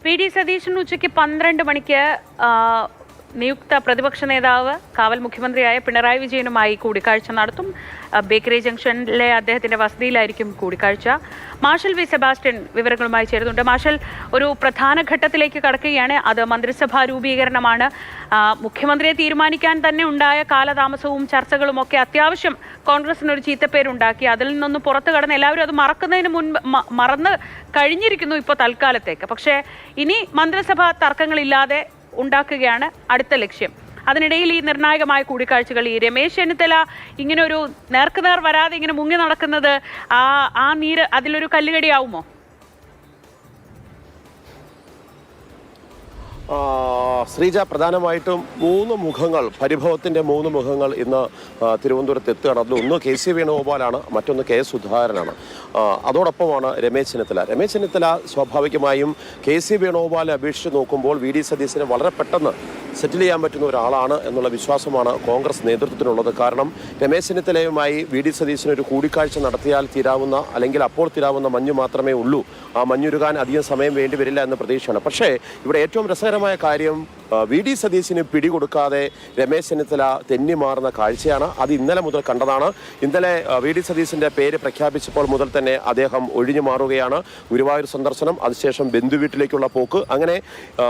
V D Satheesan ഉച്ചയ്ക്ക് 12 മണിക്ക് നിയുക്ത പ്രതിപക്ഷ നേതാവ് കാവൽ മുഖ്യമന്ത്രിയായ പിണറായി വിജയനുമായി കൂടിക്കാഴ്ച നടത്തും. ബേക്കറി ജംഗ്ഷനിലെ അദ്ദേഹത്തിന്റെ വസതിയിലായിരിക്കും കൂടിക്കാഴ്ച. മാർഷൽ വി സെബാസ്റ്റ്യൻ വിവരങ്ങളുമായി ചേരുന്നുണ്ട്. മാർഷൽ, ഒരു പ്രധാന ഘട്ടത്തിലേക്ക് കടക്കുകയാണ്. അത് മന്ത്രിസഭാ രൂപീകരണമാണ്. മുഖ്യമന്ത്രിയെ തീരുമാനിക്കാൻ തന്നെ ഉണ്ടായ കാലതാമസവും ചർച്ചകളും ഒക്കെ അത്യാവശ്യം കോൺഗ്രസിനൊരു ചീത്തപ്പേരുണ്ടാക്കി. അതിൽ നിന്നൊന്ന് പുറത്തു കടന്ന് എല്ലാവരും അത് മറക്കുന്നതിന് മുൻപ് മറന്ന് കഴിഞ്ഞിരിക്കുന്നു ഇപ്പോൾ തൽക്കാലത്തേക്ക്. പക്ഷേ ഇനി മന്ത്രിസഭാ തർക്കങ്ങളില്ലാതെ ഉണ്ടാക്കുകയാണ് അടുത്ത ലക്ഷ്യം. അതിനിടയിൽ ഈ നിർണായകമായ കൂടിക്കാഴ്ചകൾ, ഈ രമേശ് ചെന്നിത്തല ഇങ്ങനെ ഒരു നേർക്കുനേർ വരാതെ ഇങ്ങനെ മുങ്ങി നടക്കുന്നത് ആ നീര് അതിലൊരു കല്ലുകടിയാവുമോ? ശ്രീജ, പ്രധാനമായിട്ടും 3 മുഖങ്ങൾ, പരിഭവത്തിൻ്റെ 3 മുഖങ്ങൾ ഇന്ന് തിരുവനന്തപുരത്ത് എത്തുകയാണ്. അതിൽ ഒന്ന് കെ.സി. വേണുഗോപാലാണ്, മറ്റൊന്ന് കെ. സുധാകരനാണ്, അതോടൊപ്പമാണ് രമേശ് ചെന്നിത്തല. രമേശ് ചെന്നിത്തല സ്വാഭാവികമായും കെ.സി. വേണുഗോപാലെ അപേക്ഷിച്ച് നോക്കുമ്പോൾ വി ഡി സതീശനെ വളരെ പെട്ടെന്ന് സെറ്റിൽ ചെയ്യാൻ പറ്റുന്ന ഒരാളാണ് എന്നുള്ള വിശ്വാസമാണ് കോൺഗ്രസ് നേതൃത്വത്തിനുള്ളത്. കാരണം രമേശ് ചെന്നിത്തലയുമായി വി ഡി സതീശനൊരു കൂടിക്കാഴ്ച നടത്തിയാൽ തീരാവുന്ന, അല്ലെങ്കിൽ അപ്പോൾ തീരാവുന്ന മഞ്ഞ് മാത്രമേ ഉള്ളൂ. ആ മഞ്ഞുരുകാൻ അധികം സമയം വേണ്ടി വരില്ല എന്ന പ്രതീക്ഷയാണ്. പക്ഷേ ഇവിടെ ഏറ്റവും രസകരമായ കാര്യം, വി ഡി സതീശന് പിടികൊടുക്കാതെ രമേശ് ചെന്നിത്തല തെന്നി മാറുന്ന കാഴ്ചയാണ്. അത് ഇന്നലെ മുതൽ കണ്ടതാണ്. ഇന്നലെ വി ഡി സതീശൻ്റെ പേര് പ്രഖ്യാപിച്ചപ്പോൾ മുതൽ തന്നെ അദ്ദേഹം ഒഴിഞ്ഞു മാറുകയാണ്. ഗുരുവായൂർ സന്ദർശനം, അതിനുശേഷം ബന്ധുവീട്ടിലേക്കുള്ള പോക്ക്, അങ്ങനെ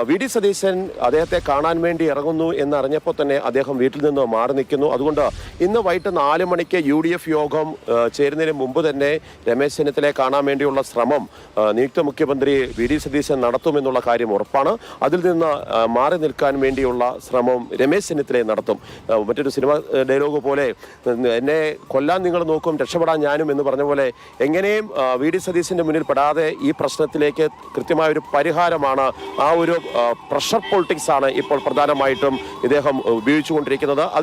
വി ഡി സതീശൻ അദ്ദേഹത്തെ കാണാൻ വേണ്ടി ഇറങ്ങുന്നു എന്നറിഞ്ഞപ്പോൾ തന്നെ അദ്ദേഹം വീട്ടിൽ നിന്ന് മാറി നിൽക്കുന്നു. അതുകൊണ്ട് ഇന്ന് വൈകിട്ട് 4 മണിക്ക് UDF യോഗം ചേരുന്നതിന് മുമ്പ് തന്നെ രമേശ് ചെന്നിത്തലയെ കാണാൻ വേണ്ടിയുള്ള ശ്രമം നിയുക്ത മുഖ്യമന്ത്രി വി ഡി സതീശൻ നടത്തുമെന്നുള്ള കാര്യം ഉറപ്പാണ്. അതിൽ നിന്ന് മാറി നിൽക്കാൻ വേണ്ടിയുള്ള ശ്രമം രമേശ് ചെന്നിത്തലയെ നടത്തും. മറ്റൊരു സിനിമ ഡയലോഗ് പോലെ, എന്നെ കൊല്ലാൻ നിങ്ങൾ നോക്കും, രക്ഷപ്പെടാൻ ഞാനും എന്ന് പറഞ്ഞ പോലെ, എങ്ങനെയും വി ഡി സതീശൻ്റെ മുന്നിൽ പെടാതെ ഈ പ്രശ്നത്തിലേക്ക് കൃത്യമായൊരു പരിഹാരമാണ്, ആ ഒരു പ്രഷർ പൊളിറ്റിക്സ് ആണ് ഇപ്പോൾ പ്രധാനമായിട്ടും ഇദ്ദേഹം ഉപയോഗിച്ചുകൊണ്ടിരിക്കുന്നത്.